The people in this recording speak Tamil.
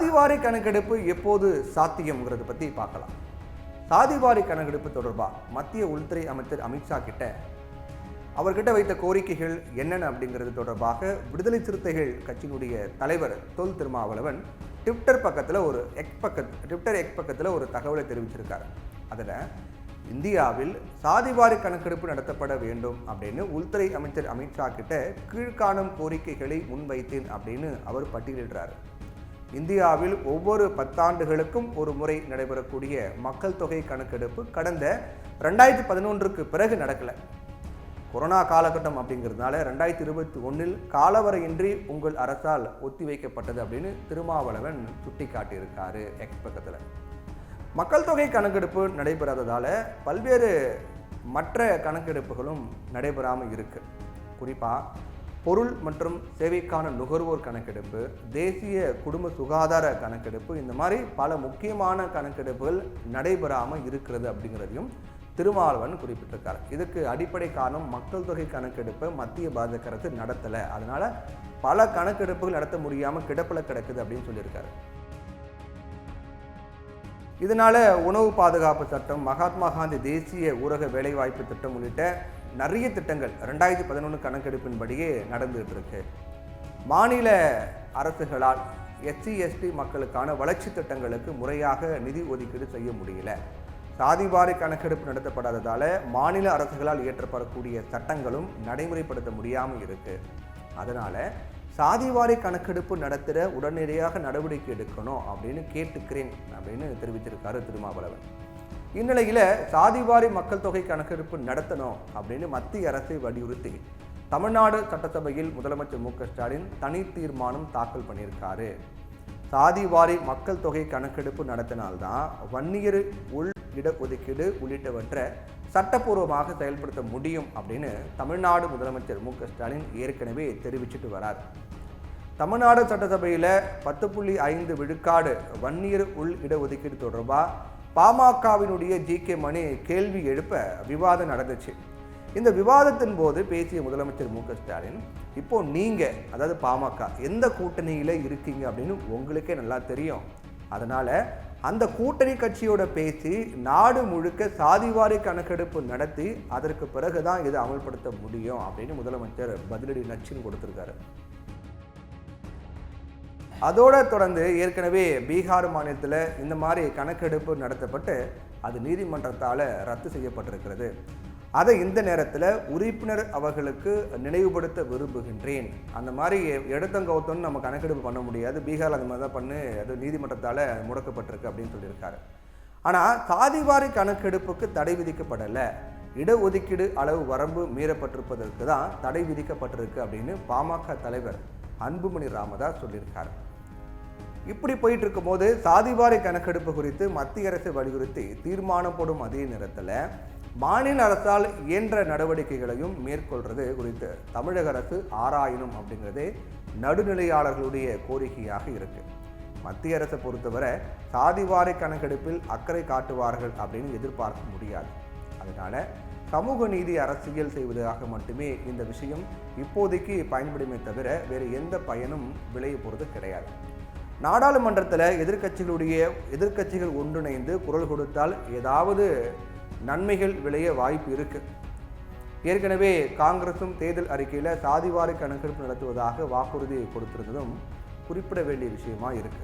சாதிவாரி கணக்கெடுப்பு எப்போது சாத்தியம்ங்கிறத பற்றி பார்க்கலாம். சாதிவாரி கணக்கெடுப்பு தொடர்பாக மத்திய உள்துறை அமைச்சர் அமித்ஷா கிட்ட அவர்கிட்ட வைத்த கோரிக்கைகள் என்னென்ன அப்படிங்கிறது தொடர்பாக விடுதலை சிறுத்தைகள் கட்சியினுடைய தலைவர் தொல் திருமாவளவன் ட்விட்டர் எக்ஸ் பக்கத்தில் ஒரு தகவலை தெரிவிச்சிருக்காரு. அதில் இந்தியாவில் சாதிவாரி கணக்கெடுப்பு நடத்தப்பட வேண்டும் அப்படின்னு உள்துறை அமைச்சர் அமித்ஷா கிட்ட கீழ்காணும் கோரிக்கைகளை முன்வைத்தேன் அப்படின்னு அவர் பட்டியலிடுறார். இந்தியாவில் ஒவ்வொரு 10 ஆண்டுகளுக்கும் ஒரு முறை நடைபெறக்கூடிய மக்கள் தொகை கணக்கெடுப்பு கடந்த 2011க்கு பிறகு நடக்கலை. கொரோனா காலகட்டம் அப்படிங்கிறதுனால 2021 காலவரையின்றி உங்கள் அரசால் ஒத்திவைக்கப்பட்டது அப்படின்னு திருமாவளவன் சுட்டி காட்டியிருக்காரு எக்ஸ் பக்கத்தில். மக்கள் தொகை கணக்கெடுப்பு நடைபெறாததால் பல்வேறு மற்ற கணக்கெடுப்புகளும் நடைபெறாமல் இருக்கு. குறிப்பாக பொருள் மற்றும் சேவைக்கான நுகர்வோர் கணக்கெடுப்பு, தேசிய குடும்ப சுகாதார கணக்கெடுப்பு, இந்த மாதிரி பல முக்கியமான கணக்கெடுப்புகள் நடைபெறாமல் இருக்கிறது அப்படிங்கிறதையும் திருமாவளவன் குறிப்பிட்டிருக்கார். இதுக்கு அடிப்படை காரணம் மக்கள் தொகை கணக்கெடுப்பை மத்திய பாஜக அரசு நடத்தலை, அதனால பல கணக்கெடுப்புகள் நடத்த முடியாமல் கிடப்பில் கிடக்குது அப்படின்னு சொல்லியிருக்காரு. இதனால உணவு பாதுகாப்பு சட்டம், மகாத்மா காந்தி தேசிய ஊரக வேலைவாய்ப்பு திட்டம் உள்ளிட்ட நிறைய திட்டங்கள் 2011 கணக்கெடுப்பின்படியே நடந்துகிட்டு இருக்கு. மாநில அரசுகளால் SC/ST மக்களுக்கான வளர்ச்சி திட்டங்களுக்கு முறையாக நிதி ஒதுக்கீடு செய்ய முடியல. சாதிவாரி கணக்கெடுப்பு நடத்தப்படாததால் மாநில அரசுகளால் இயற்றப்படக்கூடிய சட்டங்களும் நடைமுறைப்படுத்த முடியாமல் இருக்கு. அதனால சாதிவாரி கணக்கெடுப்பு நடத்துகிற உடனடியாக நடவடிக்கை எடுக்கணும் அப்படின்னு கேட்டுக்கிறேன் அப்படின்னு தெரிவித்திருக்காரு திருமாவளவன். இந்நிலையில் சாதிவாரி மக்கள் தொகை கணக்கெடுப்பு நடத்தணும் அப்படின்னு மத்திய அரசை வலியுறுத்தி தமிழ்நாடு சட்டசபையில் முதலமைச்சர் MK ஸ்டாலின் தனி தீர்மானம் தாக்கல் பண்ணியிருக்காரு. சாதிவாரி மக்கள் தொகை கணக்கெடுப்பு நடத்தினால்தான் வன்னியர் உள் இடஒதுக்கீடு உள்ளிட்டவற்றை சட்டப்பூர்வமாக செயல்படுத்த முடியும் அப்படின்னு தமிழ்நாடு முதலமைச்சர் MK ஸ்டாலின் ஏற்கனவே தெரிவிச்சிட்டு வரார். தமிழ்நாடு சட்டசபையில் 10.5 விழுக்காடு வன்னியர் உள் இடஒதுக்கீடு தொடர்பாக பாமகவினுடைய GK மணி கேள்வி எழுப்ப விவாதம் நடந்துச்சு. இந்த விவாதத்தின் போது பேசிய முதலமைச்சர் MK ஸ்டாலின், இப்போ நீங்க அதாவது பாமக எந்த கூட்டணியில இருக்கீங்க அப்படின்னு உங்களுக்கே நல்லா தெரியும். அதனால அந்த கூட்டணி கட்சியோட பேசி நாடு முழுக்க சாதிவாரி கணக்கெடுப்பு நடத்தி அதற்கு பிறகுதான் இதை அமல்படுத்த முடியும் அப்படின்னு முதலமைச்சர் பதிலடி நச்சுன்னு கொடுத்திருக்காரு. அதோடு தொடர்ந்து ஏற்கனவே பீகார் மாநிலத்தில் இந்த மாதிரி கணக்கெடுப்பு நடத்தப்பட்டு அது நீதிமன்றத்தால் ரத்து செய்யப்பட்டிருக்கிறது. அதை இந்த நேரத்தில் உறுப்பினர் அவர்களுக்கு நினைவுபடுத்த விரும்புகின்றேன். அந்த மாதிரி எடுத்தங்கவுத்தோன்னு நம்ம கணக்கெடுப்பு பண்ண முடியாது, பீகார் அந்த மாதிரி தான் பண்ணு, அது நீதிமன்றத்தால் முடக்கப்பட்டிருக்கு அப்படின்னு சொல்லியிருக்காரு. ஆனால் சாதிவாரி கணக்கெடுப்புக்கு தடை விதிக்கப்படலை, இடஒதுக்கீடு அளவு வரம்பு மீறப்பட்டிருப்பதற்கு தான் தடை விதிக்கப்பட்டிருக்கு அப்படின்னு பாமக தலைவர் அன்புமணி ராமதாஸ் சொல்லியிருக்காரு. இப்படி போயிட்டு இருக்கும் போது சாதிவாரி கணக்கெடுப்பு குறித்து மத்திய அரசு வலியுறுத்தி தீர்மானம் போடும் அதே நேரத்தில் மாநில அரசால் இயன்ற நடவடிக்கைகளையும் மேற்கொள்வது குறித்து தமிழக அரசு ஆராயணும் அப்படிங்கிறதே நடுநிலையாளர்களுடைய கோரிக்கையாக இருக்கு. மத்திய அரசை பொறுத்தவரை சாதிவாரி கணக்கெடுப்பில் அக்கறை காட்டுவார்கள் அப்படின்னு எதிர்பார்க்க முடியாது. அதனால சமூக நீதி அரசியல் செய்வதாக மட்டுமே இந்த விஷயம் இப்போதைக்கு பயன்படுமே தவிர வேறு எந்த பயனும் விளைய போகிறது கிடையாது. நாடாளுமன்றத்தில் எதிர்க்கட்சிகள் ஒன்றிணைந்து குரல் கொடுத்தால் ஏதாவது நன்மைகள் விளைய வாய்ப்பு இருக்கு. ஏற்கனவே காங்கிரசும் தேர்தல் அறிக்கையில் சாதிவாரி கணக்கெடுப்பு நடத்துவதாக வாக்குறுதி கொடுத்திருந்ததும் குறிப்பிட வேண்டிய விஷயமா இருக்கு.